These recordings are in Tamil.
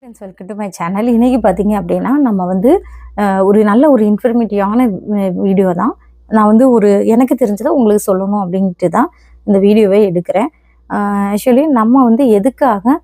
Friends welcome to my channel. இன்றைக்கி பார்த்தீங்க அப்படின்னா நம்ம வந்து ஒரு நல்ல ஒரு இன்ஃபர்மேட்டிவான வீடியோ தான். நான் வந்து எனக்கு தெரிஞ்சதை உங்களுக்கு சொல்லணும் அப்படின்ட்டு தான் இந்த வீடியோவே எடுக்கிறேன். ஆக்சுவலி நம்ம வந்து எதுக்காக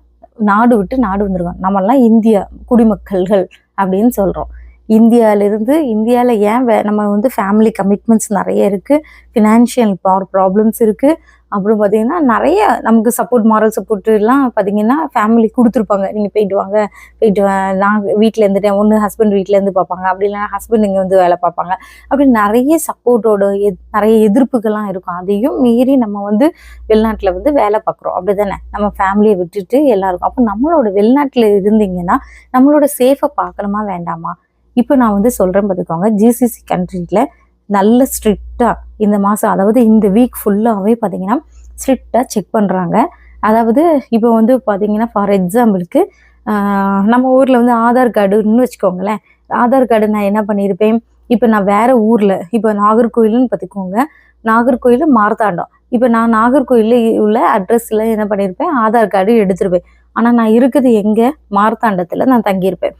நாடு விட்டு நாடு வந்திருக்கோம், நம்மெல்லாம் இந்தியா குடிமக்கள்கள் அப்படின்னு சொல்கிறோம். இந்தியாவில் ஏன் நம்ம வந்து ஃபேமிலி கமிட்மெண்ட்ஸ் நிறைய இருக்குது, ஃபினான்ஷியல் ப்ராப்ளம்ஸ் இருக்குது. அப்புறம் பார்த்தீங்கன்னா நிறைய நமக்கு மாரல் சப்போர்ட்லாம் பார்த்தீங்கன்னா ஃபேமிலி கொடுத்துருப்பாங்க. நீங்கள் போயிட்டு நான் வீட்டில் இருந்துட்டேன், ஒன்று ஹஸ்பண்ட் வீட்டிலேருந்து பார்ப்பாங்க, அப்படி இல்லைனா ஹஸ்பண்ட் இங்கே வந்து வேலை பார்ப்பாங்க. அப்படி நிறைய சப்போர்ட்டோட நிறைய எதிர்ப்புகள்லாம் இருக்கும். அதையும் மீறி நம்ம வந்து வெளிநாட்டில் வந்து வேலை பார்க்குறோம், அப்படி தானே? நம்ம ஃபேமிலியை விட்டுட்டு எல்லாருக்கும். அப்போ நம்மளோட வெளிநாட்டில் இருந்தீங்கன்னா நம்மளோட சேஃபை பார்க்கணுமா வேண்டாமா? இப்போ நான் வந்து சொல்கிறேன் பார்த்துக்கோங்க. ஜிசிசி கண்ட்ரியில் நல்ல ஸ்ட்ரிக்டாக இந்த மாதம், அதாவது இந்த வீக் ஃபுல்லாகவே பார்த்தீங்கன்னா ஸ்ட்ரிக்டாக செக் பண்ணுறாங்க. அதாவது இப்போ வந்து பார்த்தீங்கன்னா ஃபார் எக்ஸாம்பிளுக்கு நம்ம ஊரில் வந்து ஆதார் கார்டுன்னு வச்சுக்கோங்களேன். ஆதார் கார்டு நான் என்ன பண்ணியிருப்பேன், இப்போ நான் வேறு ஊரில், இப்போ நாகர்கோயில்னு பார்த்துக்கோங்க, நாகர்கோயில் மார்த்தாண்டம். இப்போ நான் நாகர்கோயிலில் உள்ள அட்ரஸில் என்ன பண்ணியிருப்பேன், ஆதார் கார்டு எடுத்துருப்பேன். ஆனால் நான் இருக்குது எங்கே, மார்த்தாண்டத்தில் நான் தங்கியிருப்பேன்.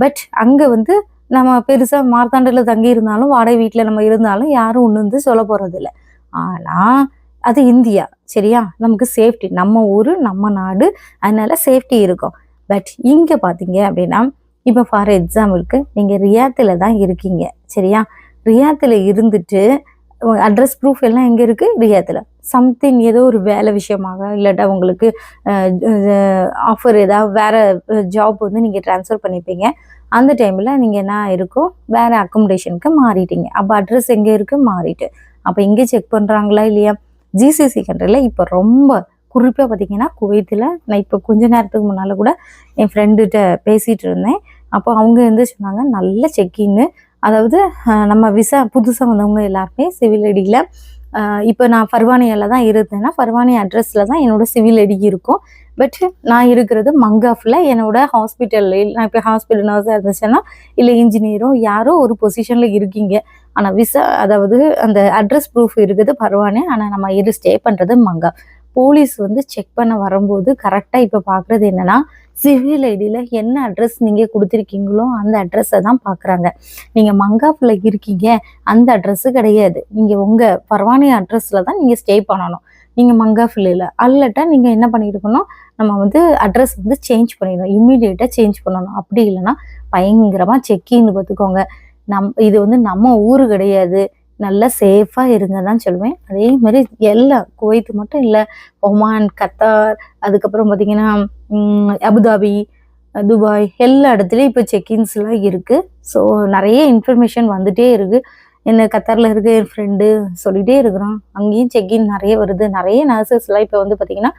பட் அங்கே வந்து நம்ம பெருசாக மார்த்தாண்டத்தில் தங்கி இருந்தாலும், வாடகை வீட்டில் நம்ம இருந்தாலும் யாரும் ஒன்று வந்து சொல்ல போகிறதில்ல. ஆனால் அது இந்தியா, சரியா? நமக்கு சேஃப்டி, நம்ம ஊர் நம்ம நாடு, அதனால சேஃப்டி இருக்கும். பட் இங்கே பார்த்தீங்க அப்படின்னா, இப்போ ஃபார் எக்ஸாம்பிளுக்கு நீங்கள் ரியாத்தில் தான் இருக்கீங்க, சரியா? ரியாத்தில் இருந்துட்டு அட்ரஸ் ப்ரூஃப் எல்லாம் எங்கே இருக்குது, ரியாத்தில். சம்திங் ஏதோ ஒரு வேலை விஷயமாக, இல்லாட்டா உங்களுக்கு ஆஃபர் ஏதாவது வேறு ஜாப் வந்து நீங்கள் ட்ரான்ஸ்ஃபர் பண்ணிப்பீங்க. அந்த டைமில் நீங்கள் என்ன இருக்கும், வேறு அக்கமடேஷனுக்கு மாறிட்டீங்க. அப்போ அட்ரஸ் எங்கே இருக்குது, மாறிட்டு. அப்போ இங்கே செக் பண்ணுறாங்களா இல்லையா? ஜிசிசி கண்ட்ரியில் இப்போ ரொம்ப குறிப்பாக பார்த்தீங்கன்னா குவைத்தில், நான் இப்போ கொஞ்ச நேரத்துக்கு முன்னால் கூட என் ஃப்ரெண்டுகிட்ட பேசிகிட்டு இருந்தேன். அப்போ அவங்க வந்து சொன்னாங்க நல்ல செக்கின்னு. அதாவது நம்ம விசா புதுசாக வந்தவங்க எல்லாருமே சிவில் ஐடியில், இப்போ நான் ஃபர்வானியாவில் தான் இருந்தேன்னா ஃபர்வானி அட்ரஸில் தான் என்னோடய சிவில் ஐடி இருக்கும். பட் நான் இருக்கிறது மங்காஃபில் என்னோட ஹாஸ்பிட்டலில். நான் இப்போ ஹாஸ்பிட்டல் நர்ஸாக இருந்துச்சுன்னா, இல்லை இன்ஜினியரோ யாரோ ஒரு பொசிஷனில் இருக்கீங்க. ஆனால் விசா, அதாவது அந்த அட்ரஸ் ப்ரூஃப் இருக்குது ஃபர்வானி, ஆனால் நம்ம ஸ்டே பண்ணுறது மங்கா. போலீஸ் வந்து செக் பண்ண வரும்போது கரெக்டாக இப்போ பார்க்குறது என்னென்னா, சிவில் ஐடியில் என்ன அட்ரஸ் நீங்கள் கொடுத்துருக்கீங்களோ அந்த அட்ரஸை தான் பார்க்குறாங்க. நீங்கள் மங்காஃபில் இருக்கீங்க, அந்த அட்ரஸ்ஸு கிடையாது. நீங்கள் உங்கள் ஃபர்வானி அட்ரஸில் தான் நீங்கள் ஸ்டே பண்ணணும். நீங்கள் மங்காஃபில் இல்லை, அல்லட்டா நீங்கள் என்ன பண்ணியிருக்கணும், நம்ம வந்து அட்ரஸ் வந்து சேஞ்ச் பண்ணிடணும், இம்மீடியட்டாக சேஞ்ச் பண்ணணும். அப்படி இல்லைன்னா பயங்கரமாக செக்கின்னு பார்த்துக்கோங்க. இது வந்து நம்ம ஊர் கிடையாது. நல்லா சேஃபாக இருங்க தான் சொல்லுவேன். அதே மாதிரி எல்லா குவைத்து மட்டும் இல்லை, ஒமான், கத்தார், அதுக்கப்புறம் பார்த்திங்கன்னா அபுதாபி, துபாய், எல்லா இடத்துலையும் இப்போ செக்கின்ஸ்லாம் இருக்குது. ஸோ நிறைய இன்ஃபர்மேஷன் வந்துகிட்டே இருக்குது. என்ன கத்தாரில் இருக்க என் ஃப்ரெண்டு சொல்லிகிட்டே இருக்கிறான், அங்கேயும் செக்கின் நிறைய வருது. நிறைய நர்சஸ்லாம் இப்போ வந்து பார்த்திங்கன்னா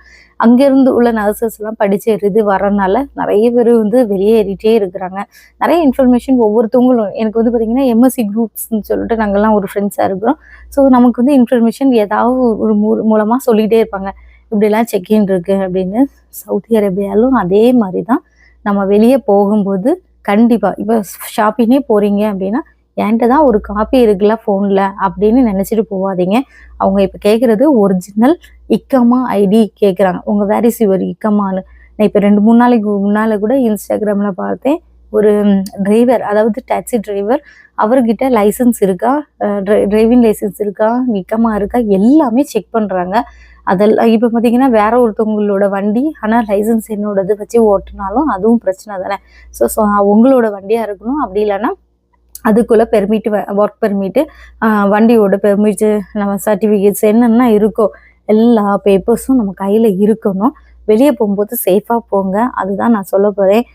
அங்கேருந்து உள்ள நர்சஸ்லாம் படித்து வரனால நிறைய பேர் வந்து வெளியேறிட்டே இருக்கிறாங்க. நிறைய இன்ஃபர்மேஷன் ஒவ்வொருத்தவங்களும், எனக்கு வந்து பார்த்திங்கன்னா எம்எஸ்சி குரூப்ஸ்ன்னு சொல்லிட்டு நாங்கள்லாம் ஒரு ஃப்ரெண்ட்ஸாக இருக்கிறோம். ஸோ நமக்கு வந்து இன்ஃபர்மேஷன் ஏதாவது ஒரு மூலமாக சொல்லிகிட்டே இருப்பாங்க, இப்படிலாம் செக்கின் இருக்குது அப்படின்னு. சவுதி அரேபியாலும் அதே மாதிரி தான். நம்ம வெளியே போகும்போது கண்டிப்பாக இப்போ ஷாப்பிங்கே போகிறீங்க அப்படின்னா, என்கிட்ட தான் ஒரு காப்பி இருக்குல்ல ஃபோனில் அப்படின்னு நினச்சிட்டு போகாதீங்க. அவங்க இப்போ கேட்குறது ஒரிஜினல் இக்கமா ஐடி கேட்குறாங்க. உங்கள் வேர் இஸ் யுவர் இக்கமான்னு. நான் இப்போ 2-3 நாளைக்கு முன்னால் கூட இன்ஸ்டாகிராமில் பார்த்தேன், ஒரு டிரைவர், அதாவது டாக்ஸி டிரைவர், அவர்கிட்ட லைசன்ஸ் இருக்கா, டிரைவிங் லைசன்ஸ் இருக்கா, இக்கமா இருக்கா, எல்லாமே செக் பண்ணுறாங்க. அதெல்லாம் இப்போ பார்த்தீங்கன்னா வேற ஒருத்தவங்களோட வண்டி, ஆனால் லைசன்ஸ் என்னோடது வச்சு ஓட்டினாலும் அதுவும் பிரச்சனை தானே. ஸோ உங்களோட வண்டியாக இருக்கணும். அப்படி இல்லைன்னா அதுக்குள்ளே பெர்மிட்டு, ஒர்க் பெர்மிட்டு, வண்டியோட பெர்மிட்டு, நம்ம சர்டிஃபிகேட்ஸ் என்னென்ன இருக்கோ எல்லா பேப்பர்ஸும் நம்ம கையில் இருக்கணும். வெளியே போகும்போது சேஃபாக போங்க, அதுதான் நான் சொல்ல போகிறேன்.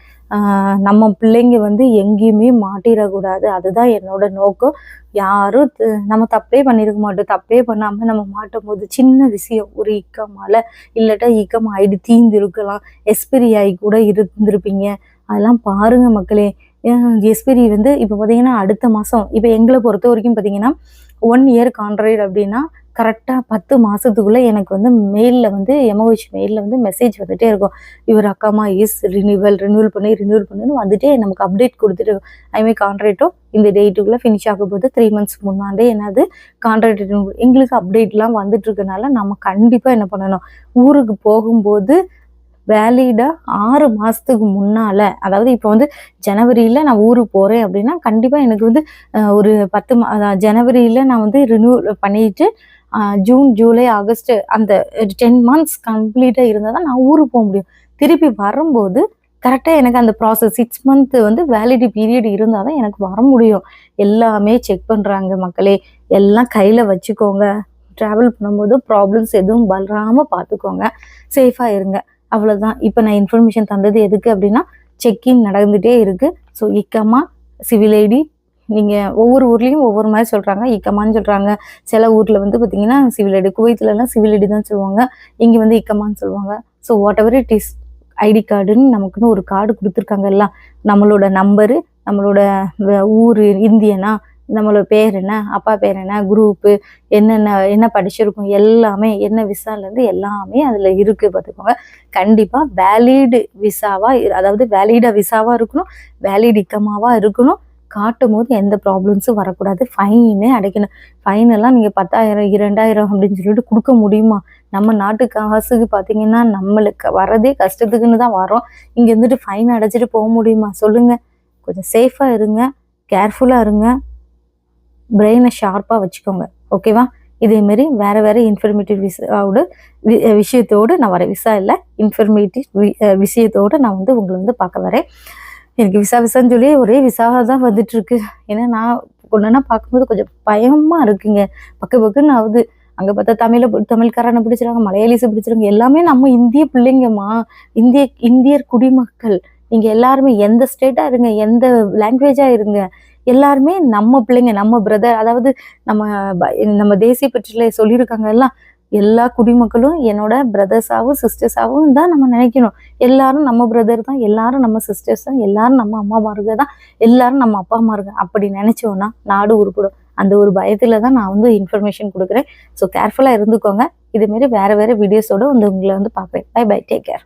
நம்ம பிள்ளைங்க வந்து எங்கேயுமே மாட்டிடக்கூடாது, அதுதான் என்னோட நோக்கம். யாரும் நம்ம தப்பே பண்ணியிருக்க மாட்டோம். தப்பே பண்ணாமல் நம்ம மாட்டும் போது சின்ன விஷயம், ஒரு இக்கமால் இல்லாட்டா இக்கமா ஐடி தீர்ந்து இருக்கலாம், எக்ஸ்பைரி ஆகி கூட இருந்திருப்பீங்க. அதெல்லாம் பாருங்கள் மக்களே. எக்ஸ்பைரி வந்து இப்போ பார்த்தீங்கன்னா அடுத்த மாதம், இப்போ எங்களை பொறுத்த வரைக்கும் பார்த்தீங்கன்னா 1 இயர் கான்ட்ராக்ட் அப்படின்னா கரெக்டாக 10 மாதத்துக்குள்ளே எனக்கு வந்து மெயிலில் வந்து எம்ஓஹெச் மெயிலில் வந்து மெசேஜ் வந்துகிட்டே இருக்கும். இவர் அக்காமா இஸ் ரினியூவல் பண்ணுன்னு வந்துட்டே நமக்கு அப்டேட் கொடுத்துட்டு, அதுமாதிரி கான்ட்ராக்டும் இந்த டேட்டுக்குள்ளே ஃபினிஷ் ஆகும் போது 3 மந்த்ஸ் முன்னாடியே என்னது கான்ட்ராக்ட் எங்களுக்கு அப்டேட்லாம் வந்துட்டு இருக்கனால நம்ம கண்டிப்பாக என்ன பண்ணணும், ஊருக்கு போகும்போது வேலிடாக 6 மாதத்துக்கு முன்னால், அதாவது இப்போ வந்து ஜனவரியில் நான் ஊருக்கு போகிறேன் அப்படின்னா கண்டிப்பாக எனக்கு வந்து ஒரு 10 ஜனவரியில் நான் வந்து ரினியூ பண்ணிட்டு ஜூன், ஜூலை, ஆகஸ்ட் அந்த 10 மந்த்ஸ் கம்ப்ளீட்டாக இருந்தால் தான் நான் ஊருக்கு போக முடியும். திருப்பி வரும்போது கரெக்டாக எனக்கு அந்த ப்ராசஸ் 6 மந்த் வந்து வேலிடி பீரியட் இருந்தால் தான் எனக்கு வர முடியும். எல்லாமே செக் பண்ணுறாங்க மக்களே. எல்லாம் கையில் வச்சுக்கோங்க. ட்ராவல் பண்ணும்போது ப்ராப்ளம்ஸ் எதுவும் வராமல் பார்த்துக்கோங்க. சேஃபாக இருங்க. அவ்வளோதான். இப்போ நான் இன்ஃபர்மேஷன் தந்தது எதுக்கு அப்படின்னா, செக்கிங் நடந்துகிட்டே இருக்குது. ஸோ இக்கமா, சிவில் ஐடி, நீங்கள் ஒவ்வொரு ஊர்லேயும் ஒவ்வொரு மாதிரி சொல்கிறாங்க. இக்கமான்னு சொல்கிறாங்க. சில ஊரில் வந்து பார்த்தீங்கன்னா சிவில் ஐடி, குவைத்துலலாம் சிவில் ஐடி தான் சொல்லுவாங்க. இங்கே வந்து இக்கமான்னு சொல்லுவாங்க. So whatever it is, ID கார்டுன்னு நமக்குன்னு ஒரு கார்டு கொடுத்துருக்காங்க. எல்லாம் நம்மளோட நம்பரு, நம்மளோட ஊர் இந்தியனா, நம்மளோட பேர் என்ன, அப்பா பேர் என்ன, குரூப்பு என்ன படிச்சிருக்கோம், எல்லாமே என்ன விசாலேருந்து எல்லாமே அதில் இருக்குது பார்த்துக்கோங்க. கண்டிப்பாக வேலிடு விசாவாக, அதாவது வேலிடாக விசாவாக இருக்கணும், வேலிட் இக்கமாவாக இருக்கணும். காட்டும் போது எந்த ப்ராப்ளம்ஸும் வரக்கூடாது. ஃபைனே அடைக்கணும். ஃபைனெல்லாம் நீங்கள் 10,000 2,000 அப்படின்னு சொல்லிட்டு கொடுக்க முடியுமா? நம்ம நாட்டு காசுக்கு பார்த்தீங்கன்னா நம்மளுக்கு வரதே கஷ்டத்துக்குன்னு தான் வரோம். இங்கே இருந்துட்டு ஃபைன் அடைச்சிட்டு போக முடியுமா சொல்லுங்கள்? கொஞ்சம் சேஃபாக இருங்க, கேர்ஃபுல்லாக இருங்க, பிரெயினை ஷார்ப்பாக வச்சுக்கோங்க. ஓகேவா? இதேமாரி வேறு இன்ஃபர்மேட்டிவ் விஷயத்தோடு நான் வரேன். விசா இல்லை, இன்ஃபர்மேட்டிவ் விஷயத்தோடு நான் வந்து உங்களை வந்து பார்க்க வரேன். எனக்கு விசான்னு சொல்லி ஒரே விசாவாக தான் வந்துட்டுருக்கு. ஏன்னா நான் ஒன்றுனா பார்க்கும்போது கொஞ்சம் பயமாக இருக்குங்க. பக்குன்னு ஆகுது. அங்கே பார்த்தா தமிழ்காரனை பிடிச்சிருக்காங்க, மலையாளிஸை பிடிச்சிருக்காங்க. எல்லாமே நம்ம இந்திய பிள்ளைங்கம்மா, இந்தியர் குடிமக்கள். நீங்கள் எல்லாருமே எந்த ஸ்டேட்டாக இருங்க, எந்த லாங்குவேஜாக இருங்க, எல்லாருமே நம்ம பிள்ளைங்க, நம்ம பிரதர். அதாவது நம்ம தேசிய பற்றில சொல்லியிருக்காங்க எல்லாம். எல்லா குடிமக்களும் என்னோட பிரதர்ஸாகவும் சிஸ்டர்ஸாகவும் தான் நம்ம நினைக்கணும். எல்லாரும் நம்ம பிரதர் தான், எல்லாரும் நம்ம சிஸ்டர்ஸ் தான், எல்லாரும் நம்ம அம்மாமாருங்க தான், எல்லாரும் நம்ம அப்பா அம்மாருங்க. அப்படி நினைச்சோன்னா நாடு உருப்படும். அந்த ஒரு பயத்தில் தான் நான் வந்து இன்ஃபர்மேஷன் கொடுக்குறேன். ஸோ கேர்ஃபுல்லாக இருந்துக்கோங்க. இதுமாரி வேறு வீடியோஸோடு வந்து உங்களை வந்து பார்ப்பேன். Bye bye, take care.